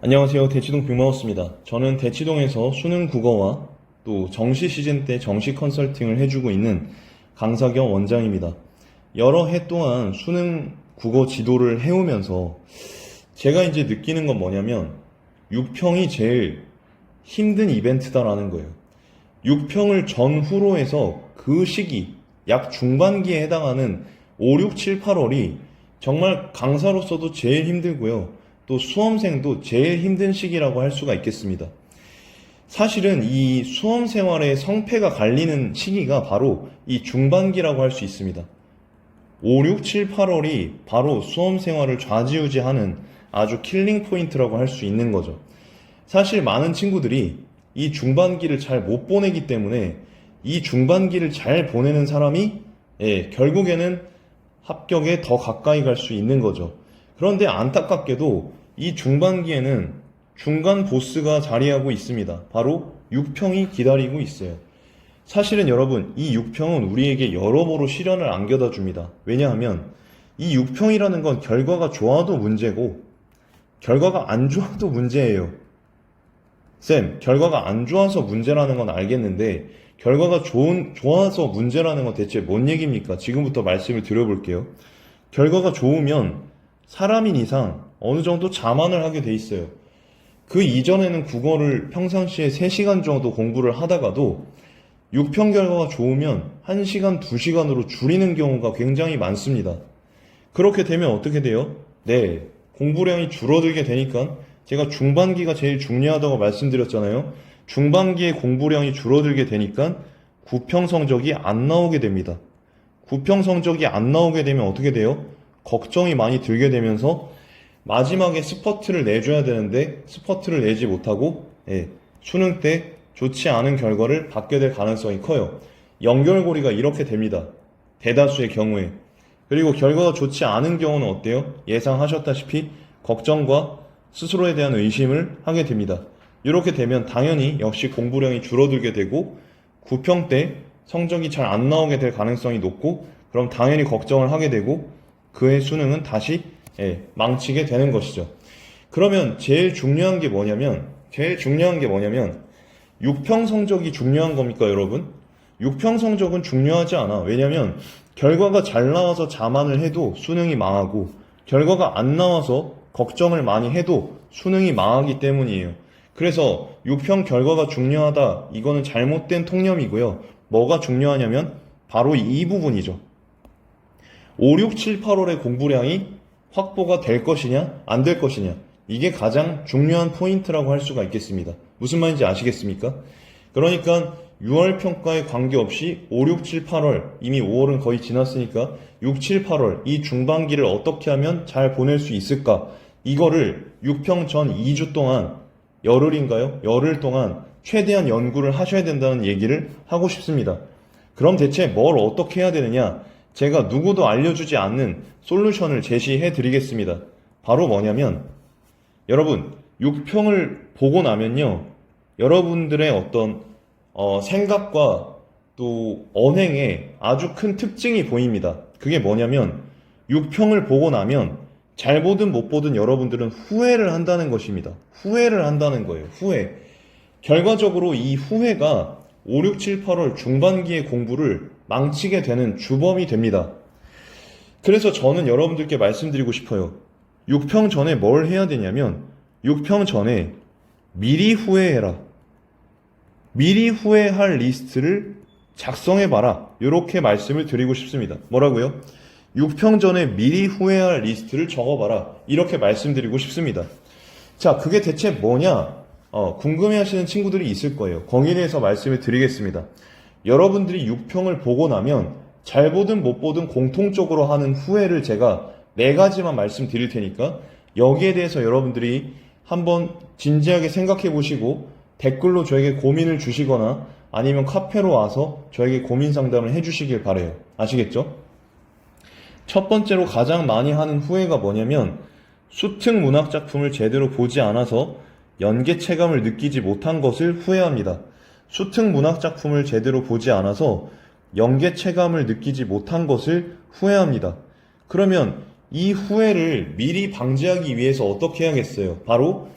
안녕하세요. 대치동 빅마우스입니다. 저는 대치동에서 수능 국어와 또 정시 시즌 때 정시 컨설팅을 해주고 있는 강사 겸 원장입니다. 여러 해 동안 수능 국어 지도를 해오면서 제가 이제 느끼는 건 뭐냐면 6평이 제일 힘든 이벤트다라는 거예요. 6평을 전후로 해서 그 시기, 약 중반기에 해당하는 5, 6, 7, 8월이 정말 강사로서도 제일 힘들고요. 또 수험생도 제일 힘든 시기라고 할 수가 있겠습니다. 사실은 이 수험 생활의 성패가 갈리는 시기가 바로 이 중반기라고 할 수 있습니다. 5, 6, 7, 8월이 바로 수험 생활을 좌지우지하는 아주 킬링 포인트라고 할 수 있는 거죠. 사실 많은 친구들이 이 중반기를 잘 못 보내기 때문에 이 중반기를 잘 보내는 사람이 결국에는 합격에 더 가까이 갈 수 있는 거죠. 그런데 안타깝게도 이 중반기에는 중간 보스가 자리하고 있습니다. 바로 6평이 기다리고 있어요. 사실은 여러분, 이 6평은 우리에게 여러모로 시련을 안겨다 줍니다. 왜냐하면 이 6평이라는 건 결과가 좋아도 문제고 결과가 안 좋아도 문제예요. 쌤, 결과가 안 좋아서 문제라는 건 알겠는데 결과가 좋아서 문제라는 건 대체 뭔 얘기입니까? 지금부터 말씀을 드려볼게요. 결과가 좋으면 사람인 이상 어느 정도 자만을 하게 돼 있어요. 그 이전에는 국어를 평상시에 3시간 정도 공부를 하다가도 6평 결과가 좋으면 1시간, 2시간으로 줄이는 경우가 굉장히 많습니다. 그렇게 되면 어떻게 돼요? 네, 공부량이 줄어들게 되니까 제가 중반기가 제일 중요하다고 말씀드렸잖아요. 중반기에 공부량이 줄어들게 되니까 9평 성적이 안 나오게 됩니다. 9평 성적이 안 나오게 되면 어떻게 돼요? 걱정이 많이 들게 되면서 마지막에 스퍼트를 내줘야 되는데 스퍼트를 내지 못하고 수능 때 좋지 않은 결과를 받게 될 가능성이 커요. 연결고리가 이렇게 됩니다. 대다수의 경우에. 그리고 결과가 좋지 않은 경우는 어때요? 예상하셨다시피 걱정과 스스로에 대한 의심을 하게 됩니다. 이렇게 되면 당연히 역시 공부량이 줄어들게 되고 9평 때 성적이 잘 안 나오게 될 가능성이 높고 그럼 당연히 걱정을 하게 되고 그해 수능은 다시 망치게 되는 것이죠. 그러면 제일 중요한 게 뭐냐면 6평 성적이 중요한 겁니까, 여러분? 6평 성적은 중요하지 않아. 왜냐면 결과가 잘 나와서 자만을 해도 수능이 망하고 결과가 안 나와서 걱정을 많이 해도 수능이 망하기 때문이에요. 그래서 6평 결과가 중요하다. 이거는 잘못된 통념이고요. 뭐가 중요하냐면 바로 이 부분이죠. 5, 6, 7, 8월의 공부량이 확보가 될 것이냐, 안 될 것이냐. 이게 가장 중요한 포인트라고 할 수가 있겠습니다. 무슨 말인지 아시겠습니까? 그러니까 6월 평가에 관계없이 5, 6, 7, 8월, 이미 5월은 거의 지났으니까 6, 7, 8월 이 중반기를 어떻게 하면 잘 보낼 수 있을까? 이거를 6평 전 2주 동안 열흘인가요? 열흘 동안 최대한 연구를 하셔야 된다는 얘기를 하고 싶습니다. 그럼 대체 뭘 어떻게 해야 되느냐? 제가 누구도 알려주지 않는 솔루션을 제시해 드리겠습니다. 바로 뭐냐면 여러분 6평을 보고 나면요. 여러분들의 어떤 생각과 또 언행에 아주 큰 특징이 보입니다. 그게 뭐냐면 6평을 보고 나면 잘 보든 못 보든 여러분들은 후회를 한다는 것입니다. 후회를 한다는 거예요. 후회. 결과적으로 이 후회가 5, 6, 7, 8월 중반기의 공부를 망치게 되는 주범이 됩니다. 그래서 저는 여러분들께 말씀드리고 싶어요. 6평 전에 뭘 해야 되냐면 6평 전에 미리 후회해라. 미리 후회할 리스트를 작성해봐라. 이렇게 말씀을 드리고 싶습니다. 뭐라고요? 6평 전에 미리 후회할 리스트를 적어봐라. 이렇게 말씀드리고 싶습니다. 자, 그게 대체 뭐냐? 궁금해하시는 친구들이 있을 거예요. 거기에 대해서 말씀을 드리겠습니다. 여러분들이 6평을 보고 나면 잘 보든 못 보든 공통적으로 하는 후회를 제가 4가지만 말씀드릴 테니까 여기에 대해서 여러분들이 한번 진지하게 생각해 보시고 댓글로 저에게 고민을 주시거나 아니면 카페로 와서 저에게 고민 상담을 해주시길 바래요. 아시겠죠? 첫 번째로 가장 많이 하는 후회가 뭐냐면 수특 문학 작품을 제대로 보지 않아서 연계 체감을 느끼지 못한 것을 후회합니다. 수특 문학 작품을 제대로 보지 않아서 연계 체감을 느끼지 못한 것을 후회합니다. 그러면 이 후회를 미리 방지하기 위해서 어떻게 해야겠어요? 바로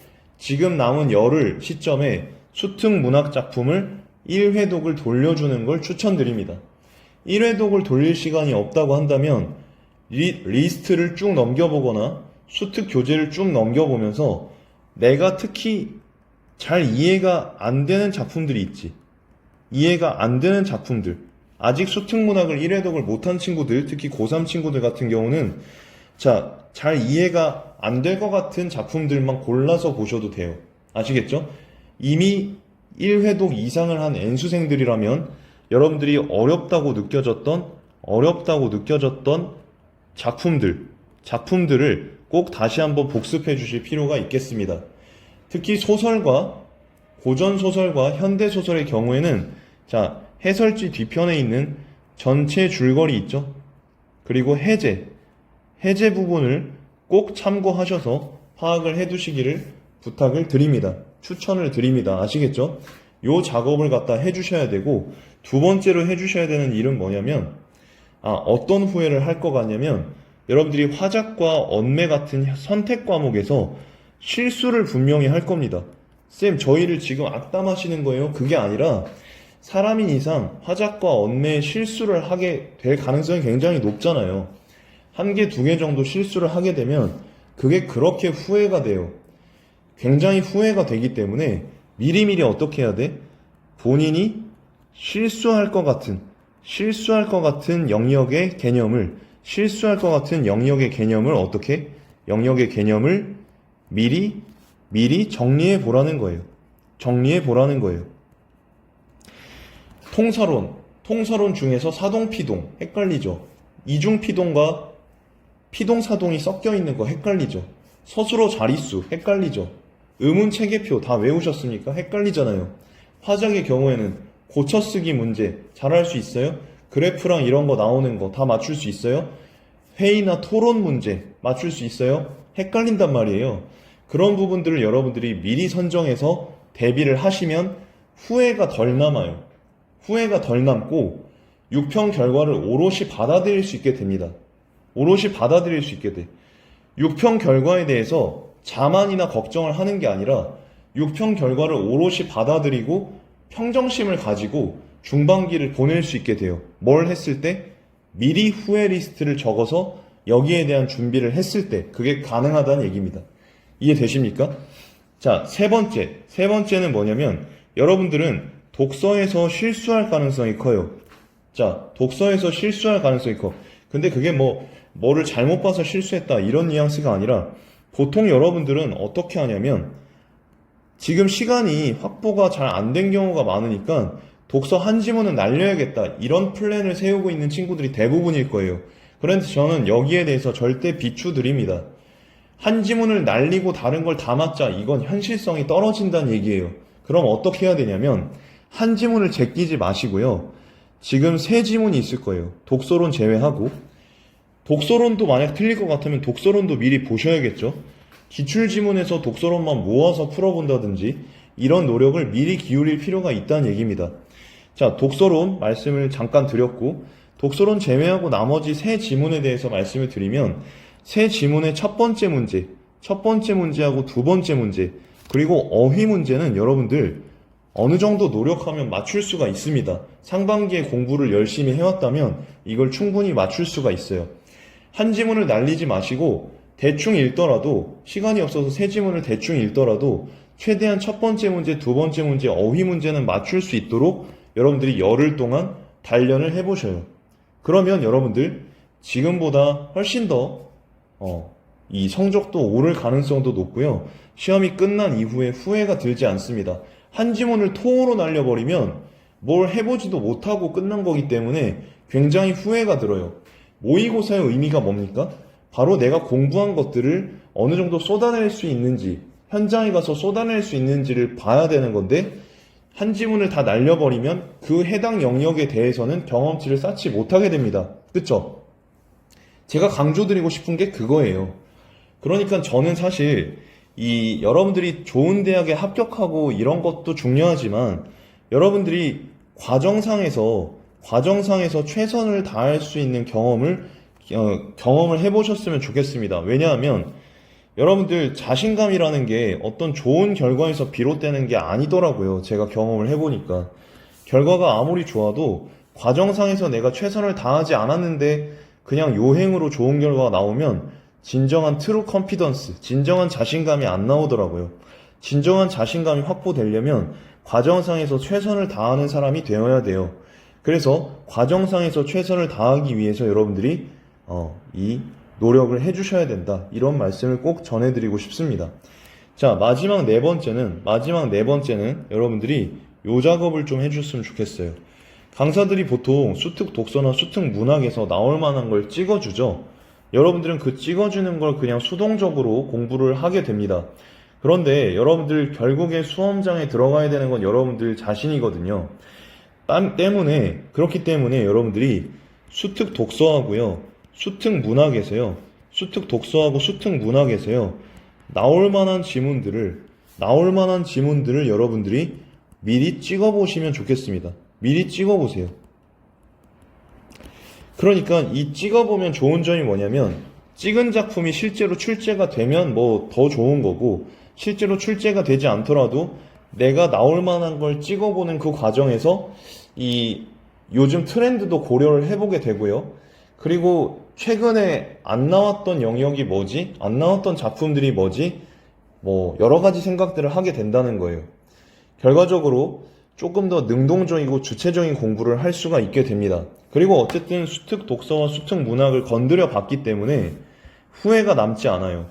지금 남은 열흘 시점에 수특 문학 작품을 1회독을 돌려주는 걸 추천드립니다. 1회독을 돌릴 시간이 없다고 한다면 리스트를 쭉 넘겨보거나 수특 교재를 쭉 넘겨보면서 내가 특히 잘 이해가 안 되는 작품들이 있지. 이해가 안 되는 작품들. 아직 수특 문학을 1회독을 못한 친구들, 특히 고3 친구들 같은 경우는 잘 이해가 안 될 것 같은 작품들만 골라서 보셔도 돼요. 아시겠죠? 이미 1회독 이상을 한 N수생들이라면 여러분들이 어렵다고 느껴졌던 작품들을 꼭 다시 한번 복습해 주실 필요가 있겠습니다. 특히 소설과 고전소설과 현대소설의 경우에는 해설지 뒤편에 있는 전체 줄거리 있죠? 그리고 해제 부분을 꼭 참고하셔서 파악을 해 두시기를 부탁을 드립니다. 추천을 드립니다. 아시겠죠? 요 작업을 갖다 해 주셔야 되고, 두 번째로 해 주셔야 되는 일은 뭐냐면, 어떤 후회를 할 것 같냐면, 여러분들이 화작과 언매 같은 선택 과목에서 실수를 분명히 할 겁니다. 쌤, 저희를 지금 악담하시는 거예요? 그게 아니라 사람인 이상 화작과 언매에 실수를 하게 될 가능성이 굉장히 높잖아요. 한 개, 두 개 정도 실수를 하게 되면 그게 그렇게 후회가 돼요. 굉장히 후회가 되기 때문에 미리미리 어떻게 해야 돼? 본인이 실수할 것 같은 영역의 개념을 영역의 개념을 미리 정리해 보라는 거예요. 통사론 중에서 사동피동 헷갈리죠? 이중피동과 피동사동이 섞여 있는 거 헷갈리죠? 서술어 자릿수 헷갈리죠? 의문체계표 다 외우셨습니까? 헷갈리잖아요. 화작의 경우에는 고쳐쓰기 문제 잘할 수 있어요? 그래프랑 이런 거 나오는 거 다 맞출 수 있어요? 회의나 토론 문제 맞출 수 있어요? 헷갈린단 말이에요. 그런 부분들을 여러분들이 미리 선정해서 대비를 하시면 후회가 덜 남아요. 후회가 덜 남고 6평 결과를 오롯이 받아들일 수 있게 됩니다. 6평 결과에 대해서 자만이나 걱정을 하는 게 아니라 6평 결과를 오롯이 받아들이고 평정심을 가지고 중반기를 보낼 수 있게 돼요. 뭘 했을 때? 미리 후회 리스트를 적어서 여기에 대한 준비를 했을 때 그게 가능하다는 얘기입니다. 이해되십니까? 세 번째는 뭐냐면 여러분들은 독서에서 실수할 가능성이 커요. 독서에서 실수할 가능성이 커. 근데 그게 뭐를 잘못 봐서 실수했다 이런 뉘앙스가 아니라 보통 여러분들은 어떻게 하냐면 지금 시간이 확보가 잘 안 된 경우가 많으니까 독서 한 지문은 날려야겠다 이런 플랜을 세우고 있는 친구들이 대부분일 거예요. 그런데 저는 여기에 대해서 절대 비추드립니다. 한 지문을 날리고 다른 걸 다 맞자 이건 현실성이 떨어진다는 얘기예요. 그럼 어떻게 해야 되냐면 한 지문을 제끼지 마시고요. 지금 세 지문이 있을 거예요. 독서론 제외하고. 독서론도 만약 틀릴 것 같으면 독서론도 미리 보셔야겠죠. 기출지문에서 독서론만 모아서 풀어본다든지 이런 노력을 미리 기울일 필요가 있다는 얘기입니다. 독서론 말씀을 잠깐 드렸고 독서론 제외하고 나머지 세 지문에 대해서 말씀을 드리면 세 지문의 첫 번째 문제하고 두 번째 문제 그리고 어휘 문제는 여러분들 어느 정도 노력하면 맞출 수가 있습니다. 상반기에 공부를 열심히 해왔다면 이걸 충분히 맞출 수가 있어요. 한 지문을 날리지 마시고 대충 읽더라도 시간이 없어서 세 지문을 대충 읽더라도 최대한 첫 번째 문제, 두 번째 문제, 어휘 문제는 맞출 수 있도록 여러분들이 열흘 동안 단련을 해보셔요. 그러면 여러분들 지금보다 훨씬 더 이 성적도 오를 가능성도 높고요. 시험이 끝난 이후에 후회가 들지 않습니다. 한 지문을 통으로 날려버리면 뭘 해보지도 못하고 끝난 거기 때문에 굉장히 후회가 들어요. 모의고사의 의미가 뭡니까? 바로 내가 공부한 것들을 어느 정도 쏟아낼 수 있는지, 현장에 가서 쏟아낼 수 있는지를 봐야 되는 건데 한 지문을 다 날려버리면 그 해당 영역에 대해서는 경험치를 쌓지 못하게 됩니다. 그쵸? 제가 강조드리고 싶은 게 그거예요. 그러니까 저는 사실 여러분들이 좋은 대학에 합격하고 이런 것도 중요하지만 여러분들이 과정상에서 최선을 다할 수 있는 경험을 해보셨으면 좋겠습니다. 왜냐하면 여러분들 자신감이라는 게 어떤 좋은 결과에서 비롯되는 게 아니더라고요. 제가 경험을 해보니까. 결과가 아무리 좋아도 과정상에서 내가 최선을 다하지 않았는데 그냥 요행으로 좋은 결과가 나오면 진정한 트루 컨피던스, 진정한 자신감이 안 나오더라고요. 진정한 자신감이 확보되려면 과정상에서 최선을 다하는 사람이 되어야 돼요. 그래서 과정상에서 최선을 다하기 위해서 여러분들이 이 노력을 해주셔야 된다. 이런 말씀을 꼭 전해드리고 싶습니다. 자, 마지막 네 번째는 여러분들이 요 작업을 좀 해줬으면 좋겠어요. 강사들이 보통 수특 독서나 수특 문학에서 나올 만한 걸 찍어주죠. 여러분들은 그 찍어주는 걸 그냥 수동적으로 공부를 하게 됩니다. 그런데 여러분들 결국에 수험장에 들어가야 되는 건 여러분들 자신이거든요. 그렇기 때문에 여러분들이 수특 독서하고요, 수특 문학에서요, 수특 독서하고 수특 문학에서요, 나올 만한 지문들을 여러분들이 미리 찍어보시면 좋겠습니다. 미리 찍어보세요. 그러니까 이 찍어보면 좋은 점이 뭐냐면, 찍은 작품이 실제로 출제가 되면 뭐 더 좋은 거고, 실제로 출제가 되지 않더라도 내가 나올 만한 걸 찍어보는 그 과정에서 이 요즘 트렌드도 고려를 해보게 되고요. 그리고 최근에 안 나왔던 영역이 뭐지? 안 나왔던 작품들이 뭐지? 뭐 여러 가지 생각들을 하게 된다는 거예요. 결과적으로 조금 더 능동적이고 주체적인 공부를 할 수가 있게 됩니다. 그리고 어쨌든 수특 독서와 수특 문학을 건드려 봤기 때문에 후회가 남지 않아요.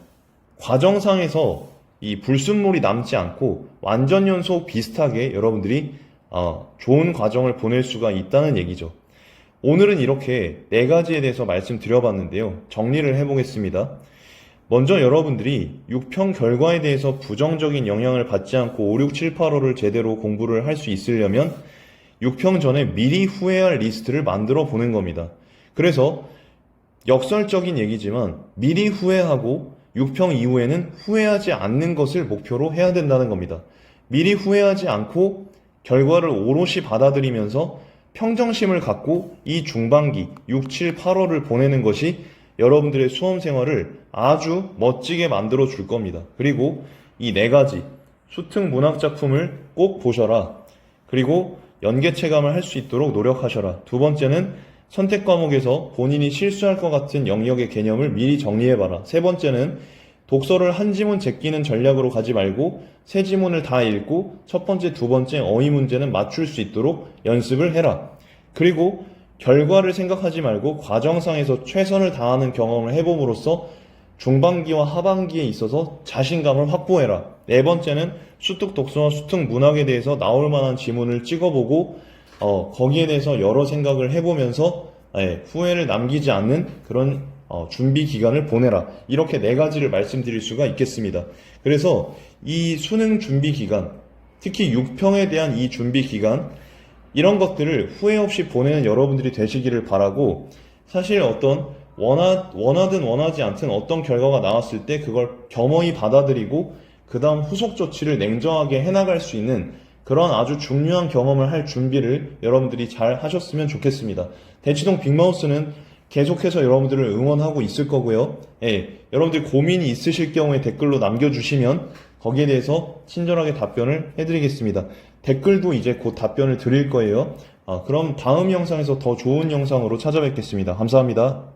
과정상에서 이 불순물이 남지 않고 완전 연속 비슷하게 여러분들이 좋은 과정을 보낼 수가 있다는 얘기죠. 오늘은 이렇게 네 가지에 대해서 말씀드려봤는데요. 정리를 해보겠습니다. 먼저 여러분들이 6평 결과에 대해서 부정적인 영향을 받지 않고 5, 6, 7, 8호를 제대로 공부를 할 수 있으려면 6평 전에 미리 후회할 리스트를 만들어 보는 겁니다. 그래서 역설적인 얘기지만 미리 후회하고 6평 이후에는 후회하지 않는 것을 목표로 해야 된다는 겁니다. 미리 후회하지 않고 결과를 오롯이 받아들이면서 평정심을 갖고 이 중반기 6, 7, 8월을 보내는 것이 여러분들의 수험 생활을 아주 멋지게 만들어 줄 겁니다. 그리고 이 네 가지 수특 문학 작품을 꼭 보셔라. 그리고 연계 체감을 할 수 있도록 노력하셔라. 두 번째는 선택 과목에서 본인이 실수할 것 같은 영역의 개념을 미리 정리해봐라. 세 번째는 독서를 한 지문 제끼는 전략으로 가지 말고 세 지문을 다 읽고 첫 번째, 두 번째 어휘 문제는 맞출 수 있도록 연습을 해라. 그리고 결과를 생각하지 말고 과정상에서 최선을 다하는 경험을 해봄으로써 중반기와 하반기에 있어서 자신감을 확보해라. 네 번째는 수특 독서와 수특 문학에 대해서 나올 만한 지문을 찍어보고 거기에 대해서 여러 생각을 해보면서 후회를 남기지 않는 그런 준비 기간을 보내라. 이렇게 네 가지를 말씀드릴 수가 있겠습니다. 그래서 이 수능 준비 기간, 특히 6평에 대한 이 준비 기간, 이런 것들을 후회 없이 보내는 여러분들이 되시기를 바라고, 사실 어떤 원하든 원하지 않든 어떤 결과가 나왔을 때 그걸 겸허히 받아들이고 그 다음 후속 조치를 냉정하게 해나갈 수 있는 그런 아주 중요한 경험을 할 준비를 여러분들이 잘 하셨으면 좋겠습니다. 대치동 빅마우스는 계속해서 여러분들을 응원하고 있을 거고요. 여러분들 고민이 있으실 경우에 댓글로 남겨주시면 거기에 대해서 친절하게 답변을 해드리겠습니다. 댓글도 이제 곧 답변을 드릴 거예요. 그럼 다음 영상에서 더 좋은 영상으로 찾아뵙겠습니다. 감사합니다.